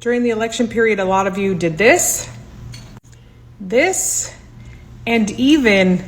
During the election period, a lot of you did this, and even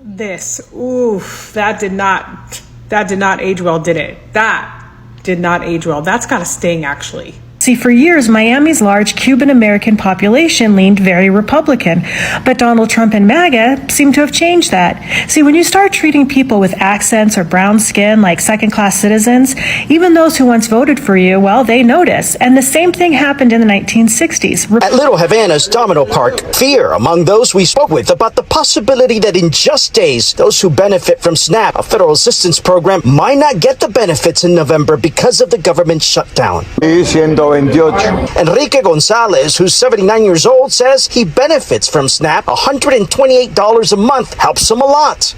this. Oof, that did not age well, did it? That did not age well. That's got a sting, actually. See, for years, Miami's large Cuban-American population leaned very Republican, but Donald Trump and MAGA seem to have changed that. See, when you start treating people with accents or brown skin like second-class citizens, even those who once voted for you, well, they notice. And the same thing happened in the 1960s. At Little Havana's Domino Park, fear among those we spoke with about the possibility that in just days, those who benefit from SNAP, a federal assistance program, might not get the benefits in November because of the government shutdown. Enrique Gonzalez, who's 79 years old, says he benefits from SNAP. $128 a month helps him a lot.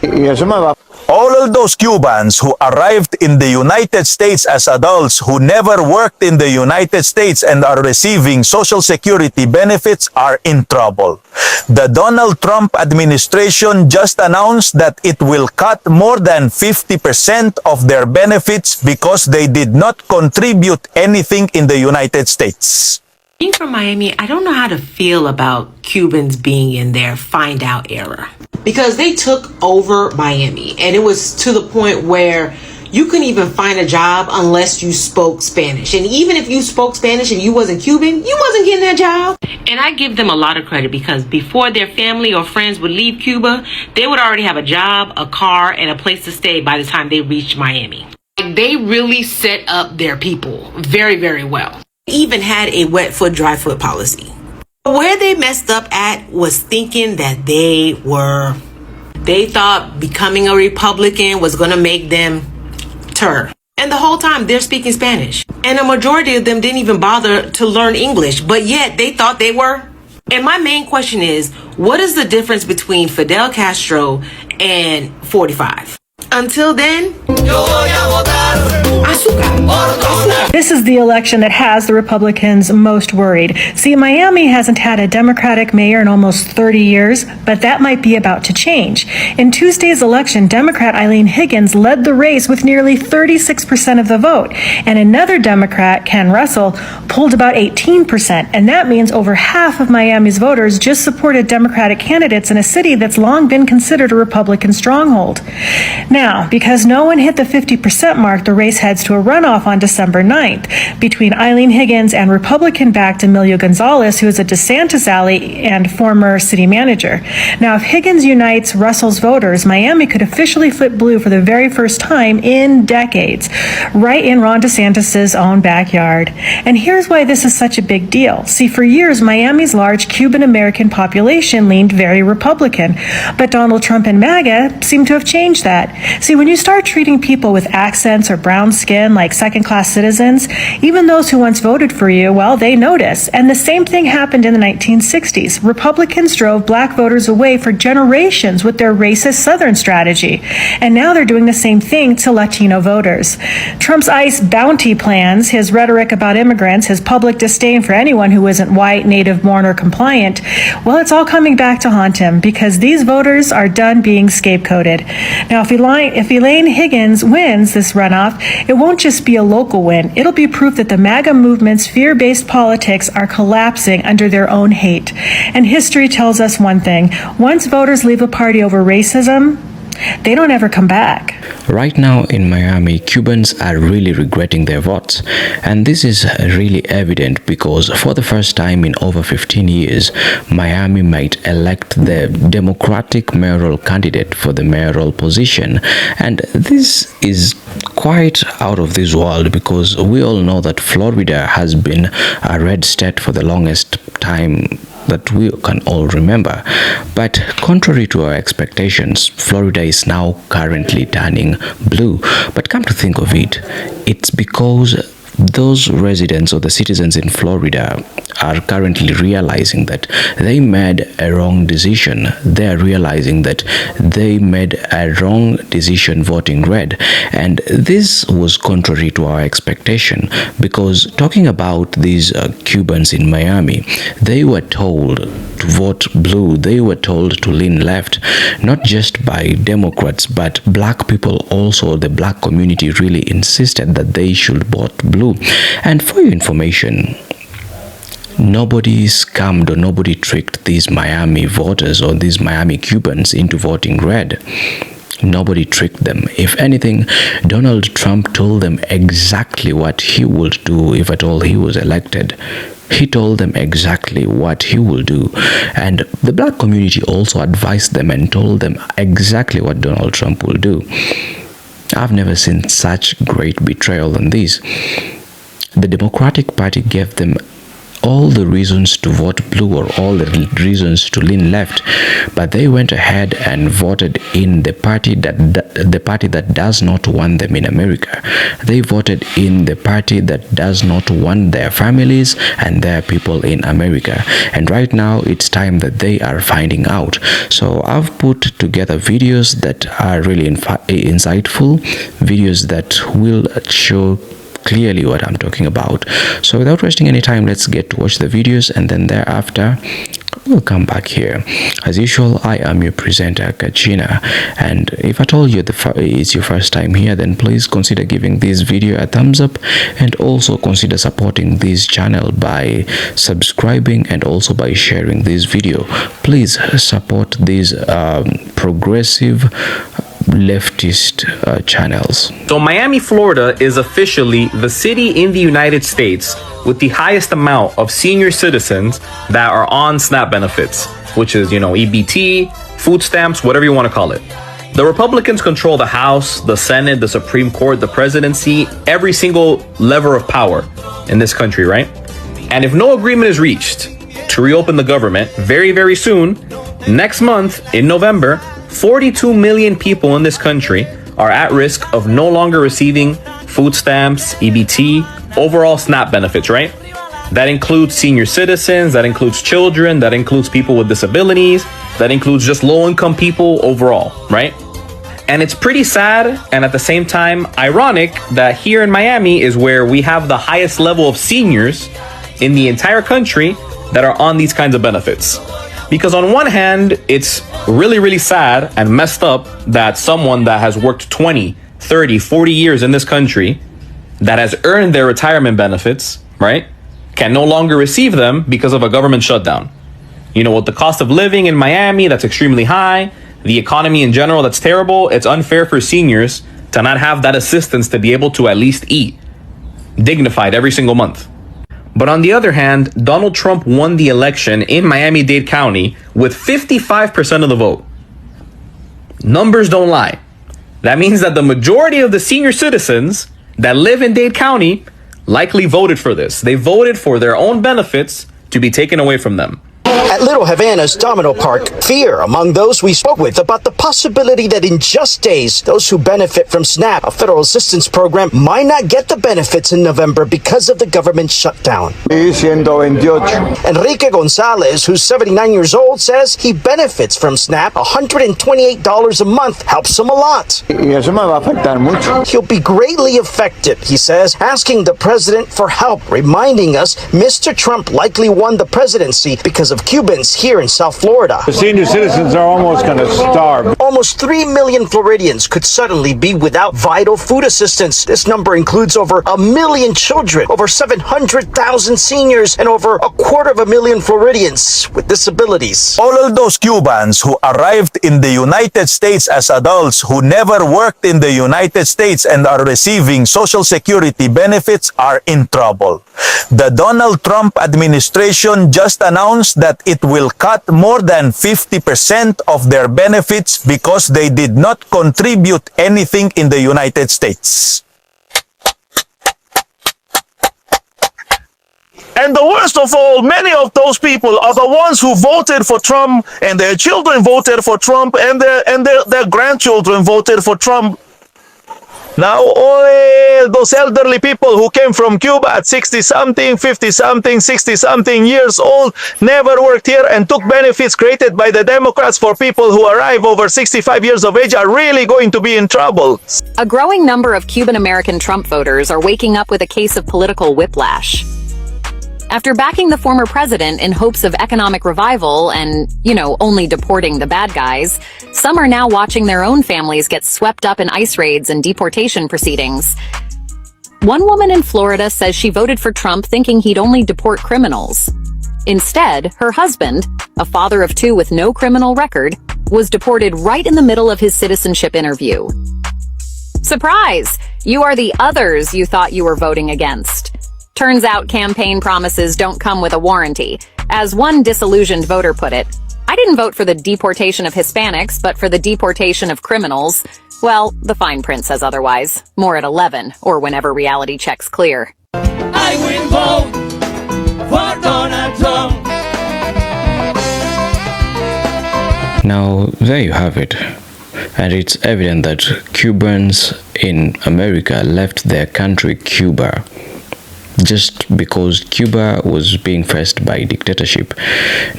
All of those Cubans who arrived in the United States as adults who never worked in the United States and are receiving Social Security benefits are in trouble. The Donald Trump administration just announced that it will cut more than 50% of their benefits because they did not contribute anything in the United States. Being from Miami, I don't know how to feel about Cubans being in their find out era. Because they took over Miami, and it was to the point where you couldn't even find a job unless you spoke Spanish. And even if you spoke Spanish and you wasn't Cuban, you wasn't getting that job. And I give them a lot of credit because before their family or friends would leave Cuba, they would already have a job, a car, and a place to stay by the time they reached Miami. They really set up their people very, very well. Even had a wet foot, dry foot policy. Where they messed up at was thinking that they thought becoming a Republican was going to make them turn. And the whole time they're speaking Spanish. And a majority of them didn't even bother to learn English, but yet they thought they were. And my main question is, what is the difference between Fidel Castro and 45? Until then, this is the election that has the Republicans most worried. See, Miami hasn't had a Democratic mayor in almost 30 years, but that might be about to change. In Tuesday's election, Democrat Eileen Higgins led the race with nearly 36% of the vote, and another Democrat, Ken Russell, pulled about 18%, and that means over half of Miami's voters just supported Democratic candidates in a city that's long been considered a Republican stronghold. Now, because no one hit the 50% mark, the race heads to a runoff on December 9th between Eileen Higgins and Republican-backed Emilio Gonzalez, who is a DeSantis ally and former city manager. Now, if Higgins unites Russell's voters, Miami could officially flip blue for the very first time in decades, right in Ron DeSantis' own backyard. And here's why this is such a big deal. See, for years, Miami's large Cuban-American population leaned very Republican, but Donald Trump and MAGA seem to have changed that. See, when you start treating people with accents or brown skin like second-class citizens, even those who once voted for you, well, they notice. And the same thing happened in the 1960s. Republicans drove black voters away for generations with their racist Southern strategy. And now they're doing the same thing to Latino voters. Trump's ICE bounty plans, his rhetoric about immigrants, his public disdain for anyone who isn't white, native-born, or compliant, well, it's all coming back to haunt him because these voters are done being scapegoated. Now, if Elaine Higgins wins this runoff, it won't just be a local win. It'll be proof that the MAGA movement's fear-based politics are collapsing under their own hate. And history tells us one thing. Once voters leave a party over racism, they don't ever come back. Right now in Miami, Cubans are really regretting their votes. And this is really evident because for the first time in over 15 years, Miami might elect the Democratic mayoral candidate for the mayoral position. And this is quite out of this world because we all know that Florida has been a red state for the longest time that we can all remember. But contrary to our expectations, Florida is now currently turning blue. But come to think of it, it's because those residents or the citizens in Florida are currently realizing that they made a wrong decision. They are realizing that they made a wrong decision voting red. And this was contrary to our expectation because talking about these Cubans in Miami, they were told to vote blue. They were told to lean left, not just by Democrats, but black people also. The black community really insisted that they should vote blue. And for your information, Nobody scammed or nobody tricked these Miami voters or these Miami Cubans into voting red. Nobody tricked them. If anything, Donald Trump told them exactly what he would do if at all he was elected. He told them exactly what he will do. And the black community also advised them and told them exactly what Donald Trump will do. I've never seen such great betrayal than this. The Democratic Party gave them all the reasons to vote blue or all the reasons to lean left, but they went ahead and voted in the party that does not want them in America. They voted in the party that does not want their families and their people in America. And right now it's time that they are finding out. So I've put together videos that are really insightful, videos that will show clearly what I'm talking about. So without wasting any time, let's get to watch the videos, and then thereafter we'll come back here. As usual, I am your presenter, Kachina, and if at all it's your first time here, then please consider giving this video a thumbs up, and also consider supporting this channel by subscribing and also by sharing this video. Please support these progressive leftist channels. So Miami, Florida is officially the city in the United States with the highest amount of senior citizens that are on SNAP benefits, which is, EBT, food stamps, whatever you want to call it. The Republicans control the House, the Senate, the Supreme Court, the presidency, every single lever of power in this country, right? And if no agreement is reached to reopen the government very, very soon, next month in November, 42 million people in this country are at risk of no longer receiving food stamps, EBT, overall SNAP benefits, right? That includes senior citizens, that includes children, that includes people with disabilities, that includes just low-income people overall, right? And it's pretty sad and at the same time ironic that here in Miami is where we have the highest level of seniors in the entire country that are on these kinds of benefits. Because on one hand, it's really, really sad and messed up that someone that has worked 20, 30, 40 years in this country, that has earned their retirement benefits, right, can no longer receive them because of a government shutdown. With the cost of living in Miami, that's extremely high, the economy in general, that's terrible. It's unfair for seniors to not have that assistance to be able to at least eat dignified every single month. But on the other hand, Donald Trump won the election in Miami-Dade County with 55% of the vote. Numbers don't lie. That means that the majority of the senior citizens that live in Dade County likely voted for this. They voted for their own benefits to be taken away from them. At Little Havana's Domino Park, fear among those we spoke with about the possibility that in just days, those who benefit from SNAP, a federal assistance program, might not get the benefits in November because of the government shutdown. Enrique Gonzalez, who's 79 years old, says he benefits from SNAP. $128 a month helps him a lot. He'll be greatly affected, he says, asking the president for help, reminding us Mr. Trump likely won the presidency because of Cubans here in South Florida. The senior citizens are almost going to starve. Almost 3 million Floridians could suddenly be without vital food assistance. This number includes over 1 million children, over 700,000 seniors, and over 250,000 Floridians with disabilities. All of those Cubans who arrived in the United States as adults who never worked in the United States and are receiving Social Security benefits are in trouble. The Donald Trump administration just announced that it will cut more than 50% of their benefits because they did not contribute anything in the United States. And the worst of all, many of those people are the ones who voted for Trump, and their children voted for Trump, and their grandchildren voted for Trump. Now, all those elderly people who came from Cuba at 60-something, 50-something, 60-something years old, never worked here and took benefits created by the Democrats for people who arrive over 65 years of age are really going to be in trouble. A growing number of Cuban-American Trump voters are waking up with a case of political whiplash. After backing the former president in hopes of economic revival and, only deporting the bad guys, some are now watching their own families get swept up in ICE raids and deportation proceedings. One woman in Florida says she voted for Trump thinking he'd only deport criminals. Instead, her husband, a father of two with no criminal record, was deported right in the middle of his citizenship interview. Surprise! You are the others you thought you were voting against. Turns out campaign promises don't come with a warranty. As one disillusioned voter put it, I didn't vote for the deportation of Hispanics, but for the deportation of criminals. Well, the fine print says otherwise. More at 11, or whenever reality checks clear. I will vote for Donald Trump. Now, there you have it. And it's evident that Cubans in America left their country, Cuba, just because Cuba was being faced by dictatorship.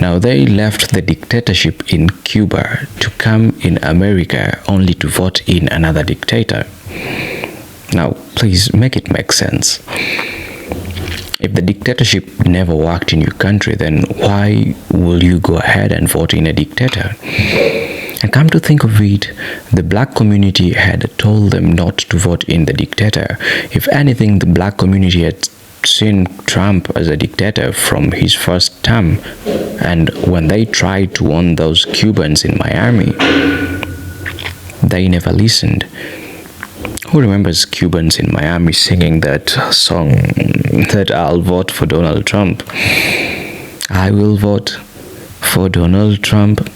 Now, they left the dictatorship in Cuba to come in America only to vote in another dictator. Now, please make it make sense. If the dictatorship never worked in your country, then why will you go ahead and vote in a dictator? And come to think of it, the black community had told them not to vote in the dictator. If anything, the black community had seen Trump as a dictator from his first term. And when they tried to warn those Cubans in Miami, they never listened. Who remembers Cubans in Miami singing that song that I'll vote for Donald Trump? I will vote for Donald Trump.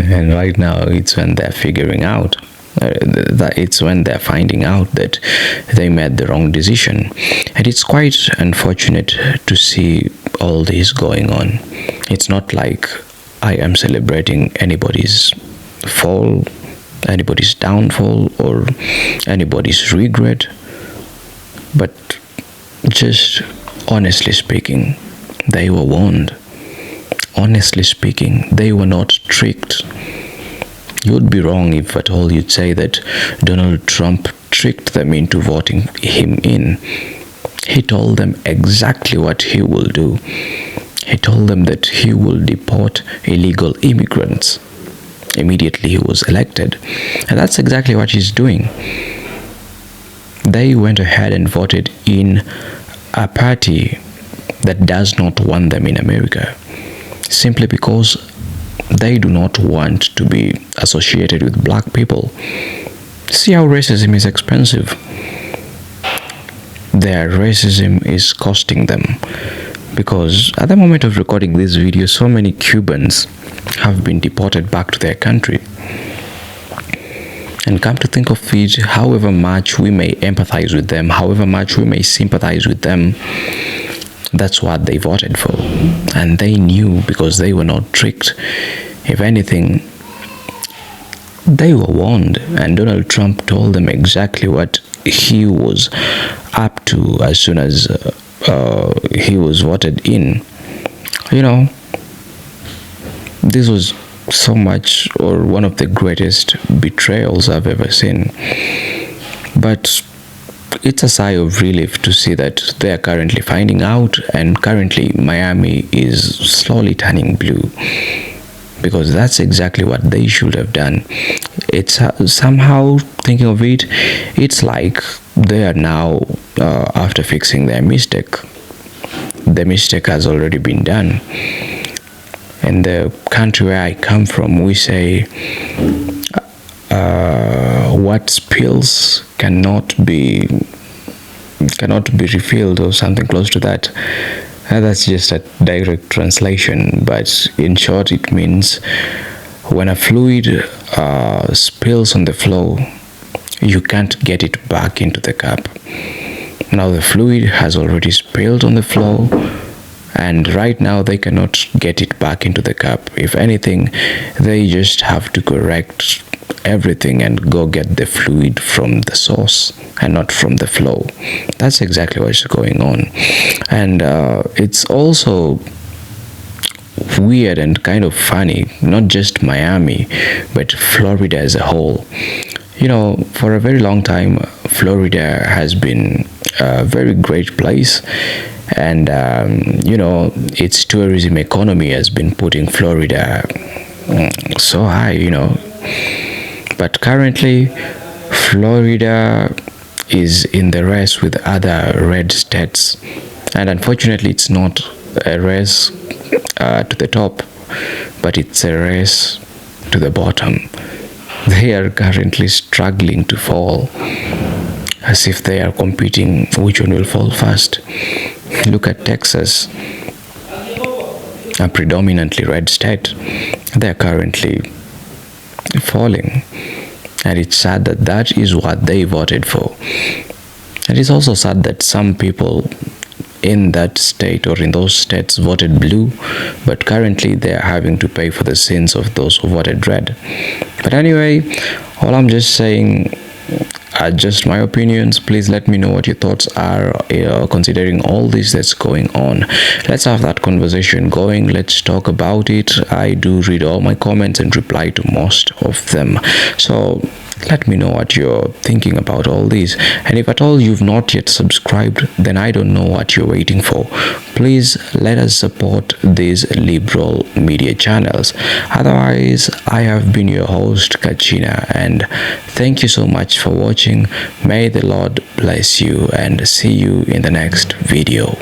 And right now it's when they're figuring out, it's when they're finding out that they made the wrong decision. And it's quite unfortunate to see all this going on. It's not like I am celebrating anybody's fall, anybody's downfall, or anybody's regret, but just honestly speaking, they were warned. Honestly speaking, they were not tricked. You would be wrong if at all you'd say that Donald Trump tricked them into voting him in. He told them exactly what he will do. He told them that he will deport illegal immigrants immediately he was elected. And that's exactly what he's doing. They went ahead and voted in a party that does not want them in America, simply because they do not want to be associated with black people. See how racism is expensive. Their racism is costing them, because at the moment of recording this video, so many Cubans have been deported back to their country. And come to think of it, however much we may empathize with them, however much we may sympathize with them, that's what they voted for. And they knew, because they were not tricked. If anything, they were warned, and Donald Trump told them exactly what he was up to as soon as he was voted in. You know, this was so much, or one of the greatest betrayals I've ever seen. But it's a sigh of relief to see that they are currently finding out, and currently Miami is slowly turning blue, because that's exactly what they should have done. It's somehow, thinking of it, it's like they are now, after fixing their mistake, the mistake has already been done. In the country where I come from, we say, what spills cannot be refilled, or something close to that. That's just a direct translation, but in short it means when a fluid spills on the floor, you can't get it back into the cup. Now the fluid has already spilled on the floor, and right now they cannot get it back into the cup. If anything, they just have to correct everything and go get the fluid from the source and not from the flow. That's exactly what's going on. And it's also weird and kind of funny, not just Miami, but Florida as a whole. You know, for a very long time, Florida has been a very great place, and you know, its tourism economy has been putting Florida so high, you know. But currently, Florida is in the race with other red states, and unfortunately it's not a race to the top, but it's a race to the bottom. They are currently struggling to fall, as if they are competing which one will fall first. Look at Texas, a predominantly red state. They are currently falling, and it's sad that that is what they voted for. It is also sad that some people in that state or in those states voted blue, but currently they are having to pay for the sins of those who voted red. But anyway, all I'm just saying are just my opinions. Please let me know what your thoughts are considering all this that's going on. Let's have that conversation going. Let's talk about it. I do read all my comments and reply to most of them, so let me know what you're thinking about all this. And if at all you've not yet subscribed, then I don't know what you're waiting for. Please let us support these liberal media channels. Otherwise, I have been your host, Kachina, and thank you so much for watching. May the Lord bless you, and see you in the next video.